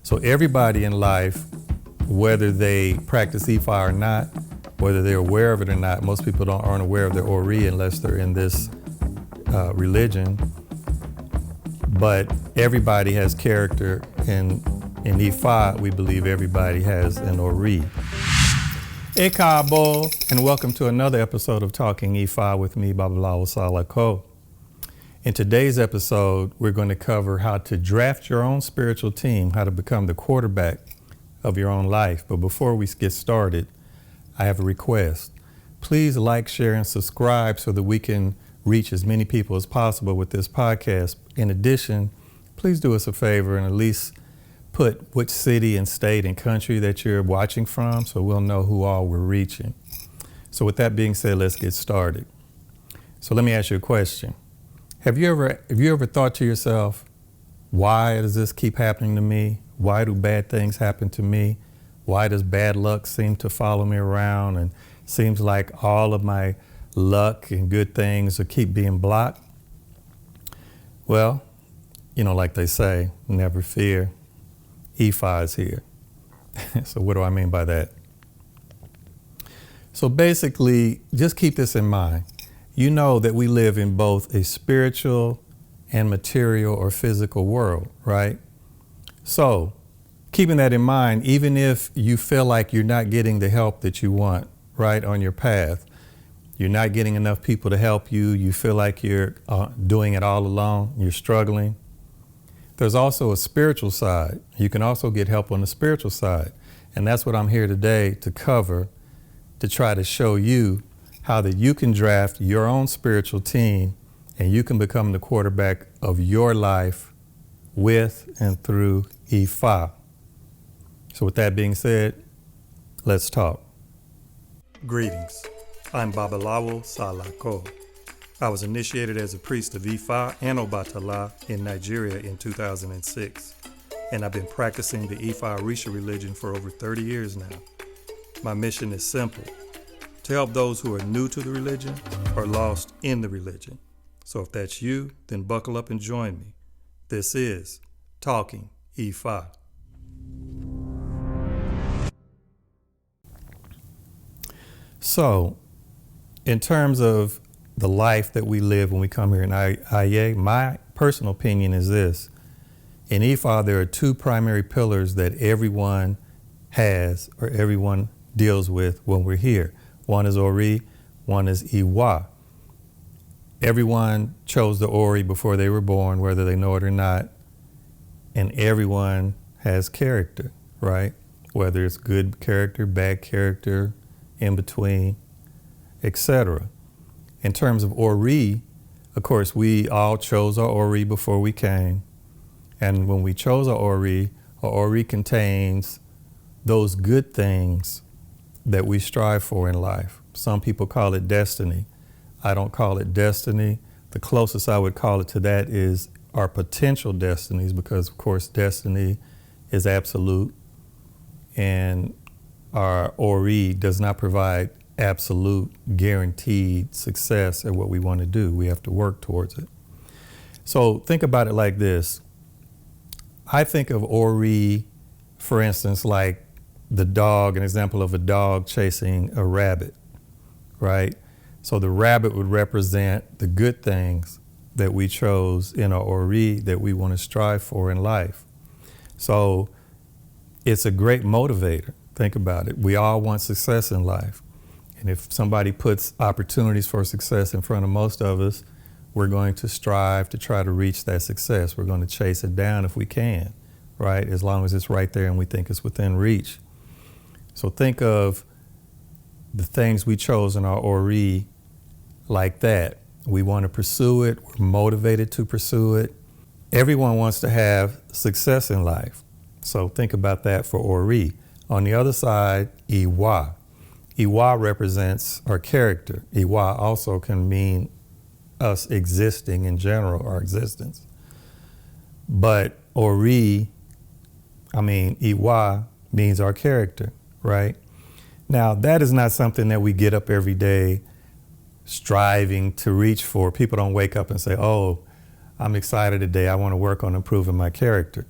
So everybody in life, whether they practice Ifa or not, whether they're aware of it or not, most people aren't aware of their Ori unless they're in this religion. But everybody has character, and in Ifa, we believe everybody has an Ori. Ekabo, and welcome to another episode of Talking Ifa with me, Babalawo Salako. In today's episode, we're going to cover how to draft your own spiritual team, how to become the quarterback of your own life. But before we get started, I have a request. Please like, share, and subscribe so that we can reach as many people as possible with this podcast. In addition, please do us a favor and at least put which city and state and country that you're watching from so we'll know who all we're reaching. So with that being said, let's get started. So let me ask you a question. Have you ever thought to yourself, why does this keep happening to me? Why do bad things happen to me? Why does bad luck seem to follow me around? And seems like all of my luck and good things will keep being blocked? Well, like they say, never fear. Ifa is here. So what do I mean by that? So basically, just keep this in mind. You know that we live in both a spiritual and material or physical world, right? So keeping that in mind, even if you feel like you're not getting the help that you want, right, on your path, you're not getting enough people to help you, you feel like you're doing it all alone, you're struggling. There's also a spiritual side. You can also get help on the spiritual side. And that's what I'm here today to cover, to try to show you how that you can draft your own spiritual team and you can become the quarterback of your life with and through Ifa. So with that being said, let's talk. Greetings. I'm Babalawo Salako. I was initiated as a priest of Ifa and Obatala in Nigeria in 2006, and I've been practicing the Ifa Orisa religion for over 30 years now. My mission is simple: to help those who are new to the religion or lost in the religion. So if that's you, then buckle up and join me. This is Talking Ifa. So, in terms of the life that we live when we come here in Ęgbę, my personal opinion is this. In Ifa, there are two primary pillars that everyone has or everyone deals with when we're here. One is Ori, one is Iwa. Everyone chose the Ori before they were born, whether they know it or not. And everyone has character, right? Whether it's good character, bad character, in between, etc. In terms of Ori, of course, we all chose our Ori before we came. And when we chose our Ori contains those good things that we strive for in life. Some people call it destiny. I don't call it destiny. The closest I would call it to that is our potential destinies, because of course destiny is absolute and our Ori does not provide absolute guaranteed success at what we want to do. We have to work towards it. So think about it like this. I think of Ori, for instance, like the dog, an example of a dog chasing a rabbit, right? So the rabbit would represent the good things that we chose in our Ori that we want to strive for in life. So it's a great motivator. Think about it. We all want success in life. And if somebody puts opportunities for success in front of most of us, we're going to strive to try to reach that success. We're going to chase it down if we can, right? As long as it's right there and we think it's within reach. So think of the things we chose in our Ori like that. We want to pursue it. We're motivated to pursue it. Everyone wants to have success in life. So think about that for Ori. On the other side, Iwa. Iwa represents our character. Iwa also can mean us existing in general, our existence. But Iwa means our character, right? Now, that is not something that we get up every day striving to reach for. People don't wake up and say, oh, I'm excited today. I want to work on improving my character.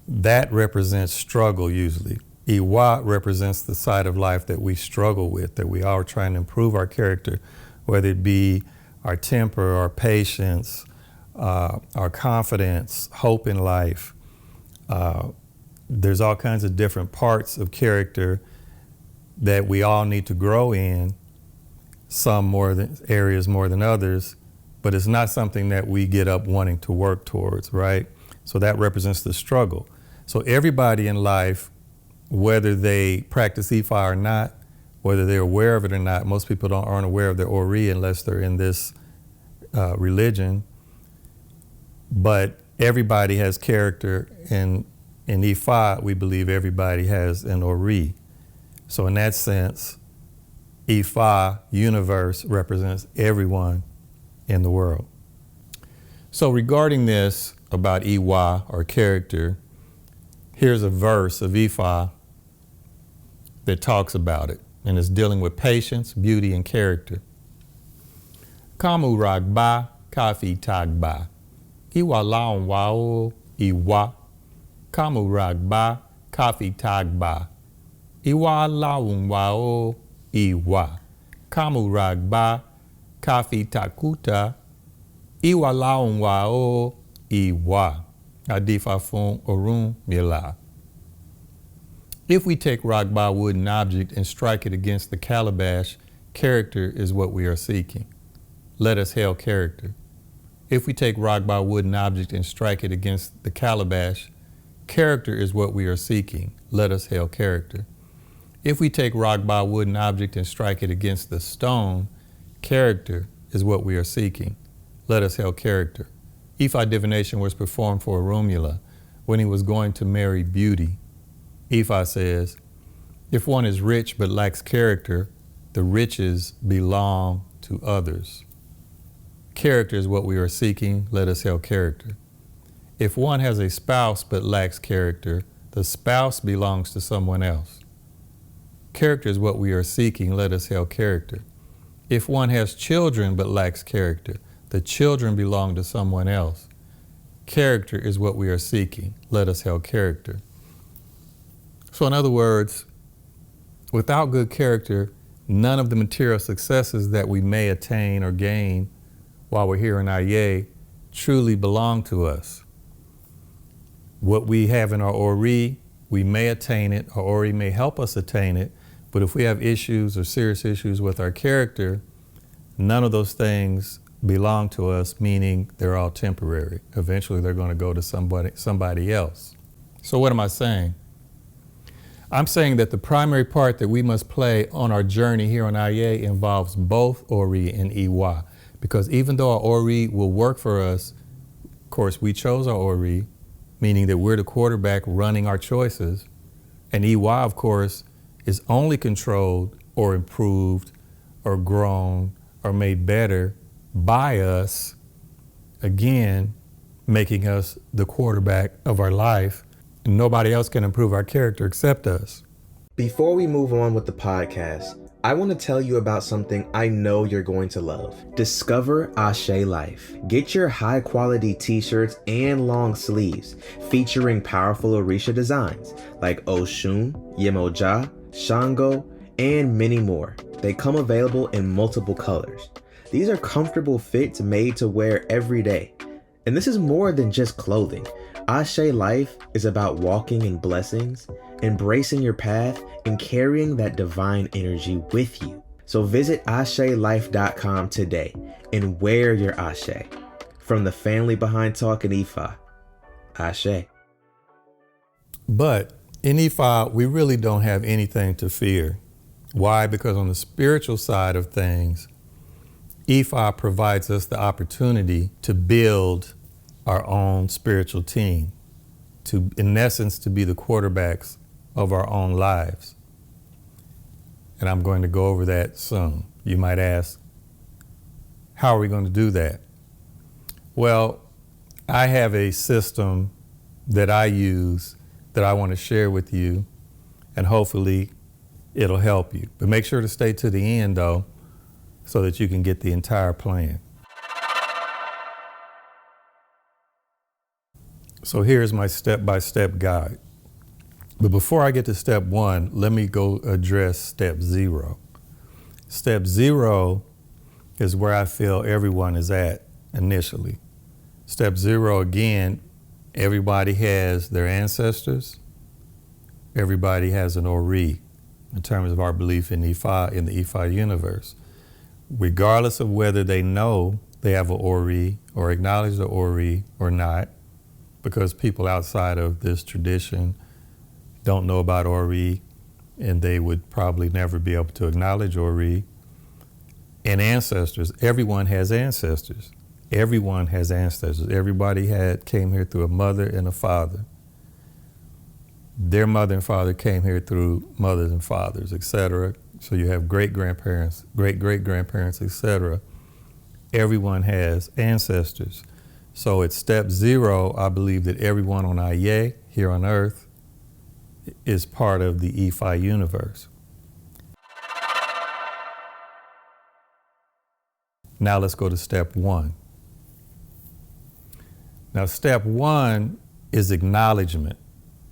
that represents struggle usually. Iwa represents the side of life that we struggle with, that we are trying to improve our character, whether it be our temper, our patience, our confidence, hope in life. There's all kinds of different parts of character that we all need to grow in, some more than areas more than others, but it's not something that we get up wanting to work towards, right? So that represents the struggle. So everybody in life, whether they practice Ifa or not, whether they're aware of it or not, most people aren't aware of their Ori unless they're in this religion, but everybody has character, and in Ifa, we believe everybody has an Ori. So in that sense, Ifa, universe, represents everyone in the world. So regarding this about Iwa, or character, here's a verse of Ifa that talks about it, and it's dealing with patience, beauty, and character. Kamu ragba, kafi tagba. Iwa laon wao, Iwa. Kamu ragba, kafi tagba. Iwa laon wao, Iwa. Kamu ragba, kafi takuta. Iwa laon wao, Iwa. Adifa fun orun mila. If we take Ragba wooden object and strike it against the calabash, character is what we are seeking. Let us hail character. If we take Ragba wooden object and strike it against the calabash, character is what we are seeking. Let us hail character. If we take Ragba wooden object and strike it against the stone, character is what we are seeking. Let us hail character. Ifa divination was performed for Orunmila when he was going to marry beauty. Ifa says, if one is rich but lacks character, the riches belong to others. Character is what we are seeking. Let us hail character. If one has a spouse but lacks character, the spouse belongs to someone else. Character is what we are seeking. Let us hail character. If one has children but lacks character, the children belong to someone else. Character is what we are seeking. Let us hail character. So in other words, without good character, none of the material successes that we may attain or gain while we're here in Ęgbę truly belong to us. What we have in our Ori, we may attain it, our Ori may help us attain it, but if we have issues or serious issues with our character, none of those things belong to us, meaning they're all temporary. Eventually they're going to go to somebody else. So what am I saying? I'm saying that the primary part that we must play on our journey here on Ęgbę involves both Ori and Iwa. Because even though our Ori will work for us, of course, we chose our Ori, meaning that we're the quarterback running our choices. And Iwa, of course, is only controlled or improved or grown or made better by us, again, making us the quarterback of our life. And nobody else can improve our character except us. Before we move on with the podcast, I want to tell you about something I know you're going to love. Discover Ashe Life. Get your high quality t-shirts and long sleeves featuring powerful Orisha designs like Oshun, Yemoja, Shango, and many more. They come available in multiple colors. These are comfortable fits made to wear every day. And this is more than just clothing. Ashe Life is about walking in blessings, embracing your path, and carrying that divine energy with you. So visit ashelife.com today and wear your Ashe. From the family behind talkingifa, Ashe. But in Ifa, we really don't have anything to fear. Why? Because on the spiritual side of things, Ifa provides us the opportunity to build our own spiritual team, to, in essence, to be the quarterbacks of our own lives. And I'm going to go over that soon. You might ask, how are we going to do that? Well, I have a system that I use that I want to share with you, and hopefully it'll help you. But make sure to stay to the end, though, so that you can get the entire plan. So here's my step-by-step guide. But before I get to step 1, let me go address step 0. Step 0 is where I feel everyone is at initially. Step 0, again, everybody has their ancestors. Everybody has an Ori in terms of our belief in Ifa, in the Ifa universe. Regardless of whether they know they have an Ori or acknowledge the Ori or not, because people outside of this tradition don't know about Ori, and they would probably never be able to acknowledge Ori. And ancestors, everyone has ancestors. Everyone has ancestors. Everybody came here through a mother and a father. Their mother and father came here through mothers and fathers, etc. So you have great-grandparents, great-great-grandparents, etc. Everyone has ancestors. So at step 0, I believe that everyone on Ęgbę, here on Earth, is part of the Ifa universe. Now let's go to step 1. Now step 1 is acknowledgement.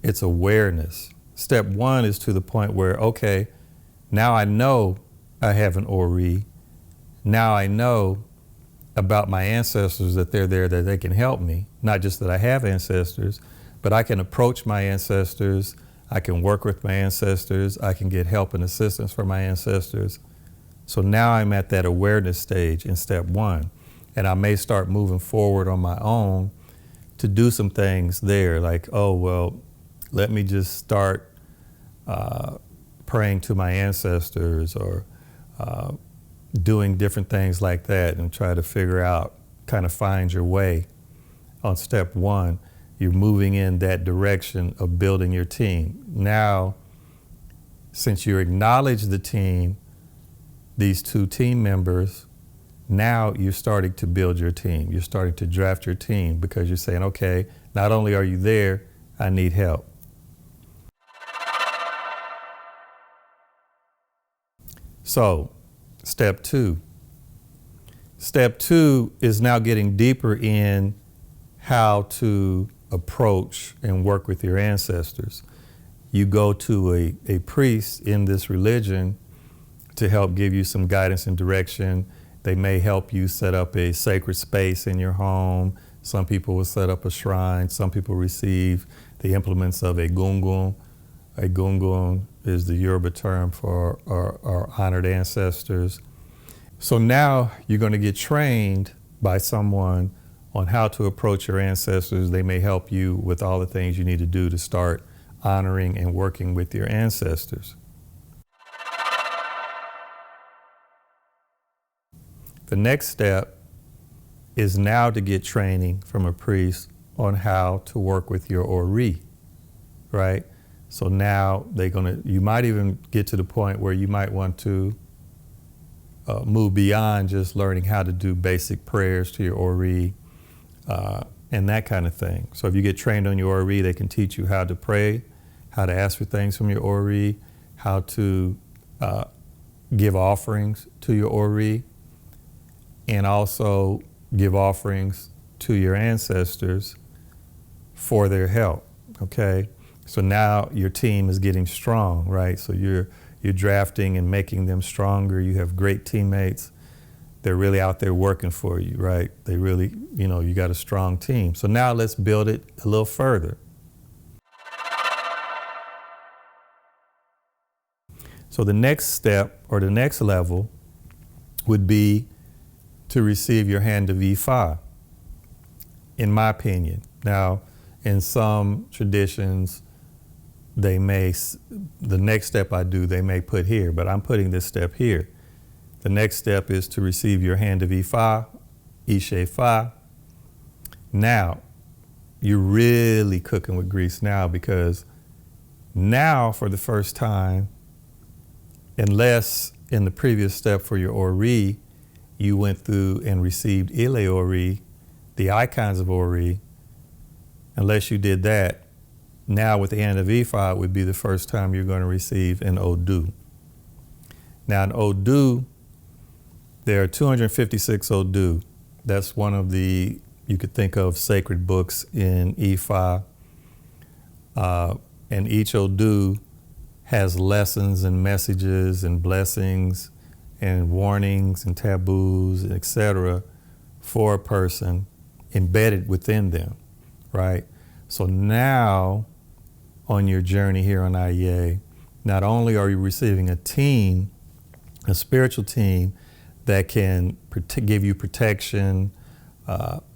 It's awareness. Step 1 is to the point where, okay, now I know I have an Ori. Now I know about my ancestors, that they're there, that they can help me. Not just that I have ancestors, but I can approach my ancestors. I can work with my ancestors. I can get help and assistance from my ancestors. So now I'm at that awareness stage in step 1. And I may start moving forward on my own to do some things there, like, oh, well, let me just start praying to my ancestors, or doing different things like that, and try to figure out, kind of find your way on step 1. You're moving in that direction of building your team. Now, since you acknowledge the team, these 2 team members, now you're starting to build your team. You're starting to draft your team, because you're saying, okay, not only are you there, I need help. So, step 2. Step 2 is now getting deeper in how to approach and work with your ancestors. You go to a priest in this religion to help give you some guidance and direction. They may help you set up a sacred space in your home. Some people will set up a shrine. Some people receive the implements of a gungun. A gungun is the Yoruba term for our honored ancestors. So now you're going to get trained by someone on how to approach your ancestors. They may help you with all the things you need to do to start honoring and working with your ancestors. The next step is now to get training from a priest on how to work with your Ori, right? So now you might even get to the point where you might want to move beyond just learning how to do basic prayers to your Ori, and that kind of thing. So if you get trained on your Ori, they can teach you how to pray, how to ask for things from your Ori, how to give offerings to your Ori, and also give offerings to your ancestors for their help, okay? So now your team is getting strong, right? So you're drafting and making them stronger. You have great teammates. They're really out there working for you, right? They really, you got a strong team. So now let's build it a little further. So the next step, or the next level, would be to receive your hand of Ifa, in my opinion. Now, in some traditions, the next step I do, they may put here, but I'm putting this step here. The next step is to receive your hand of Ifa, Isefa. Now, you're really cooking with grease now, because now, for the first time, unless in the previous step for your Ori, you went through and received Ile Ori, the icons of Ori, unless you did that, now with the hand of Ifa, it would be the first time you're going to receive an Odu. Now in Odu, there are 256 Odu. That's one of the, you could think of sacred books in Ifa, and each Odu has lessons and messages and blessings and warnings and taboos, etc., for a person embedded within them, right? So now, on your journey here on IEA, not only are you receiving a team, a spiritual team that can give you protection,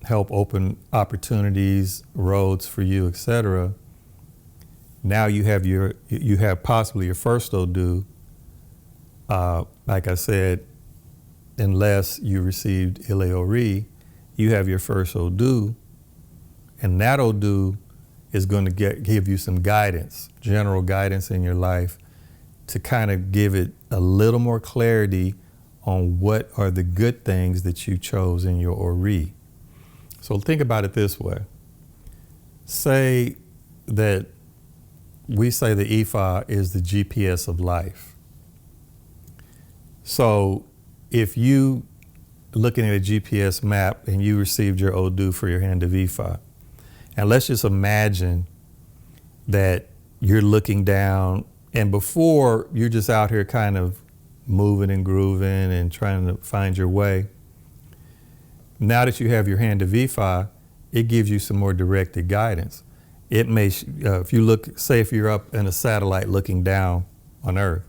help open opportunities, roads for you, etc. Now you have possibly your first Odu. Like I said, unless you received Ile Ori, you have your first Odu, and that Odu is going to give you some guidance, general guidance in your life, to kind of give it a little more clarity on what are the good things that you chose in your Ori. So think about it this way. Say that we say the Ifa is the GPS of life. So if you looking at a GPS map and you received your Odu for your hand of Ifa, and let's just imagine that you're looking down, and before you're just out here kind of moving and grooving and trying to find your way. Now that you have your hand of Ifa, it gives you some more directed guidance. It may, if you look, say if you're up in a satellite looking down on Earth,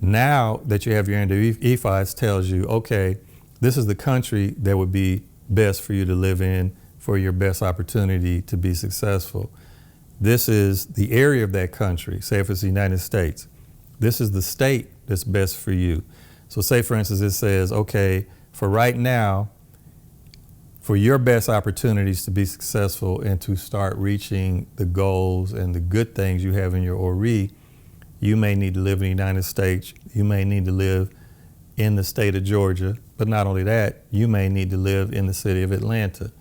now that you have your hand of Ifa, it tells you, okay, this is the country that would be best for you to live in for your best opportunity to be successful. This is the area of that country. Say if it's the United States, this is the state that's best for you. So say for instance, it says, okay, for right now, for your best opportunities to be successful and to start reaching the goals and the good things you have in your Ori, you may need to live in the United States. You may need to live in the state of Georgia, but not only that, you may need to live in the city of Atlanta.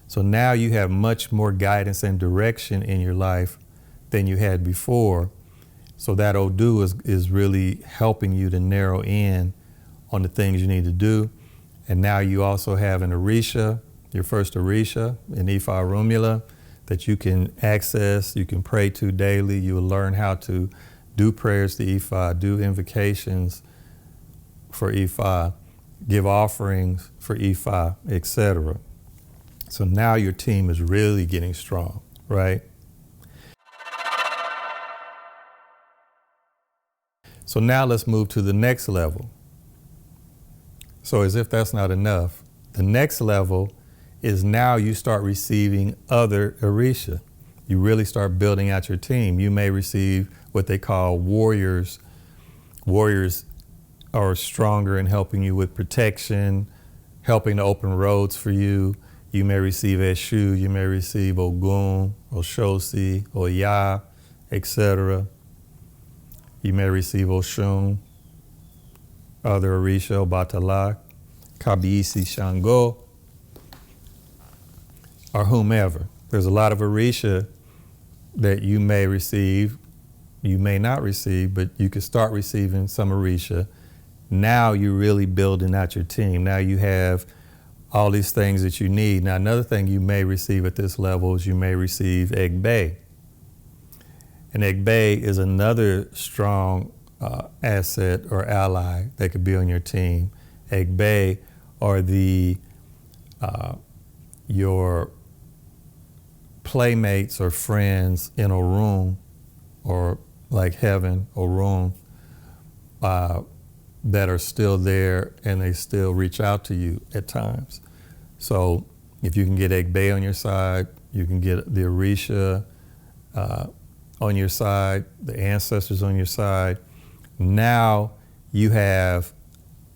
So now you have much more guidance and direction in your life than you had before. So that Odu is really helping you to narrow in on the things you need to do. And now you also have an Orisha, your first Orisha, an Ifa Rumula, that you can access, you can pray to daily. You will learn how to do prayers to Ifa, do invocations for Ifa, give offerings for Ifa, etc. So now your team is really getting strong, right? So now let's move to the next level. So as if that's not enough, the next level is now you start receiving other Orisha. You really start building out your team. You may receive what they call warriors. Warriors are stronger in helping you with protection, helping to open roads for you. You may receive Eshu, you may receive Ogun, Oshosi, Oya, etc. You may receive Oshun, other Orisha, Obatala, Kabiyesi Shango, or whomever. There's a lot of Orisha that you may receive, you may not receive, but you can start receiving some Orisha. Now you're really building out your team. Now you have all these things that you need. Now another thing you may receive at this level is you may receive Ęgbę. And Ęgbę is another strong asset or ally that could be on your team. Ęgbę are your playmates or friends in a room, or like heaven or room, that are still there and they still reach out to you at times. So if you can get Ęgbę on your side, you can get the Orisha on your side, the ancestors on your side. Now you have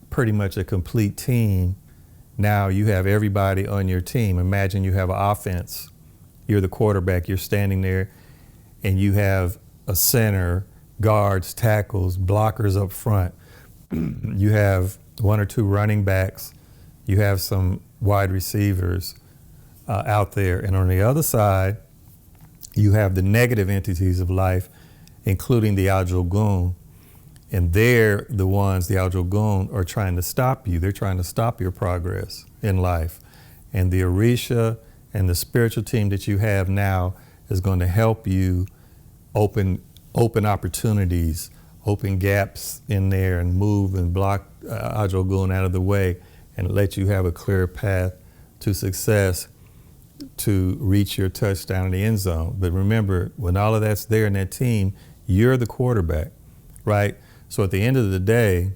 pretty much a complete team. Now you have everybody on your team. Imagine you have an offense. You're the quarterback, you're standing there, and you have a center, guards, tackles, blockers up front. You have one or two running backs. You have some wide receivers out there. And on the other side, you have the negative entities of life, including the Ajogun. And they're the ones, the Ajogun, are trying to stop you. They're trying to stop your progress in life. And the Orisha And the spiritual team that you have now is going to help you open opportunities, open gaps in there, and move and block Ajogun out of the way and let you have a clear path to success to reach your touchdown in the end zone. But remember, when all of that's there in that team, you're the quarterback, right? So at the end of the day,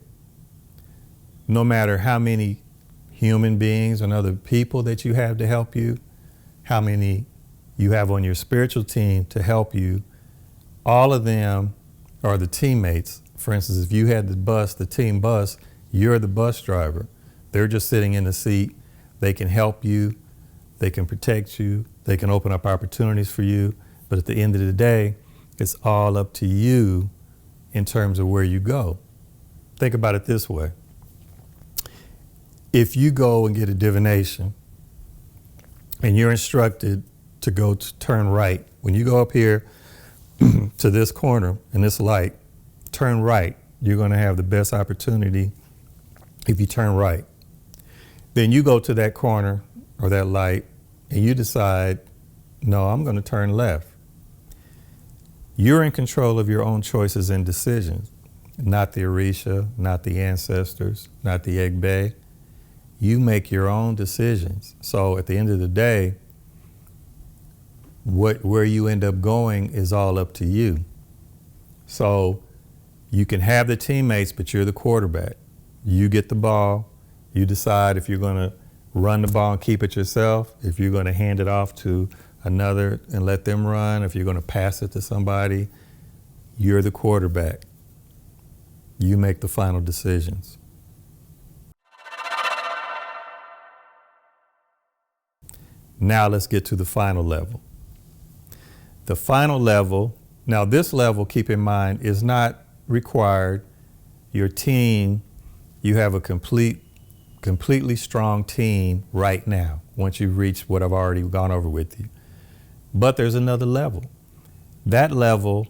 no matter how many human beings and other people that you have to help you, how many you have on your spiritual team to help you, all of them are the teammates. For instance, if you had the team bus, you're the bus driver. They're just sitting in the seat. They can help you. They can protect you. They can open up opportunities for you. But at the end of the day, it's all up to you in terms of where you go. Think about it this way. If you go and get a divination and you're instructed to go to turn right, when you go up here to this corner in this light, turn right, you're going to have the best opportunity if you turn right. Then you go to that corner or that light and you decide, no, I'm going to turn left. You're in control of your own choices and decisions, not the Orisa, not the ancestors, not the Ęgbę. You make your own decisions. So at the end of the day, where you end up going is all up to you. So you can have the teammates, but you're the quarterback. You get the ball. You decide if you're going to run the ball and keep it yourself, if you're going to hand it off to another and let them run, if you're going to pass it to somebody. You're the quarterback. You make the final decisions. Now let's get to the final level. The final level, now this level, keep in mind, is not required. Your team, you have a completely strong team right now, once you've reached what I've already gone over with you. But there's another level. That level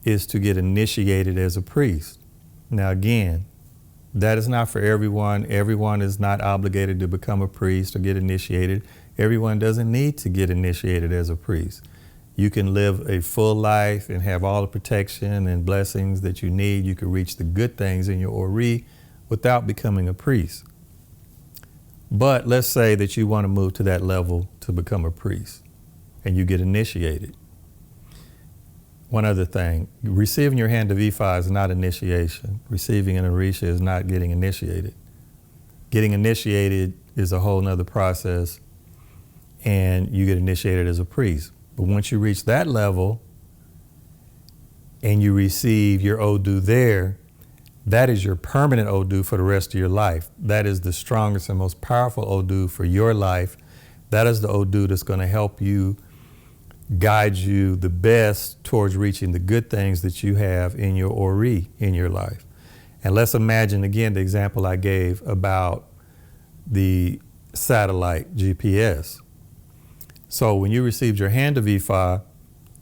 is to get initiated as a priest. Now again, that is not for everyone. Everyone is not obligated to become a priest or get initiated. Everyone doesn't need to get initiated as a priest. You can live a full life and have all the protection and blessings that you need. You can reach the good things in your Ori without becoming a priest. But let's say that you want to move to that level to become a priest and you get initiated. One other thing, receiving your hand of Ifa is not initiation. Receiving an Orisa is not getting initiated. Getting initiated is a whole nother process, and you get initiated as a priest. But once you reach that level and you receive your Odu there, that is your permanent Odu for the rest of your life. That is the strongest and most powerful Odu for your life. That is the Odu that's going to help you, guide you the best towards reaching the good things that you have in your Ori in your life. And let's imagine again the example I gave about the satellite GPS. So when you received your hand of Ifa,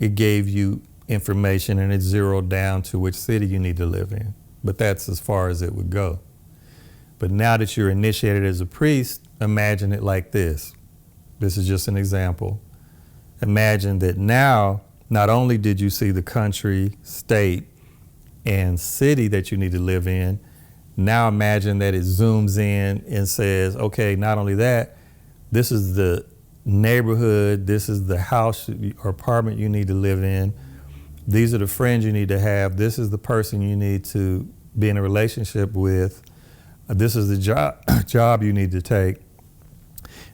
it gave you information and it zeroed down to which city you need to live in. But that's as far as it would go. But now that you're initiated as a priest, imagine it like this. This is just an example. Imagine that now, not only did you see the country, state, and city that you need to live in, now imagine that it zooms in and says, okay, not only that, this is the neighborhood, this is the house or apartment you need to live in, these are the friends you need to have, this is the person you need to be in a relationship with, this is the job you need to take,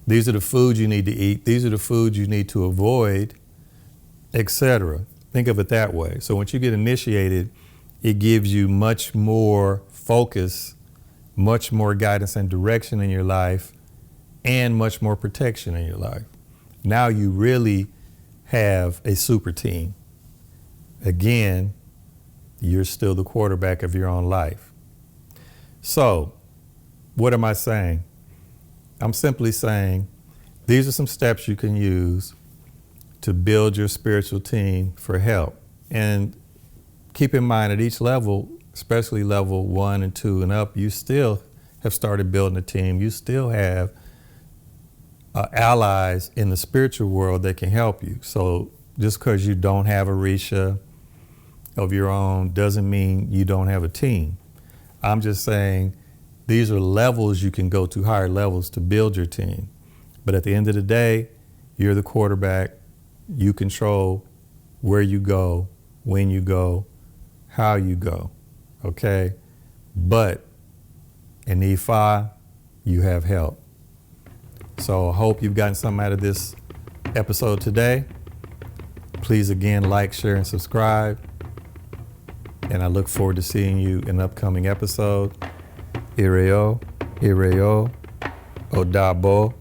these are the foods you need to eat, these are the foods you need to avoid, etc. Think of it that way. So once you get initiated, it gives you much more focus, much more guidance and direction in your life, and much more protection in your life. Now you really have a super team. Again, you're still the quarterback of your own life. So, what am I saying? I'm simply saying these are some steps you can use to build your spiritual team for help. And keep in mind at each level, especially level 1 and 2 and up, you still have started building a team. You still have allies in the spiritual world that can help you. So just because you don't have Orisha of your own doesn't mean you don't have a team. I'm just saying these are levels you can go to, higher levels to build your team. But at the end of the day, you're the quarterback. You control where you go, when you go, how you go, okay? But in Ifa, you have help. So I hope you've gotten something out of this episode today. Please again, like, share, and subscribe. And I look forward to seeing you in an upcoming episode. Ireo, Odabo.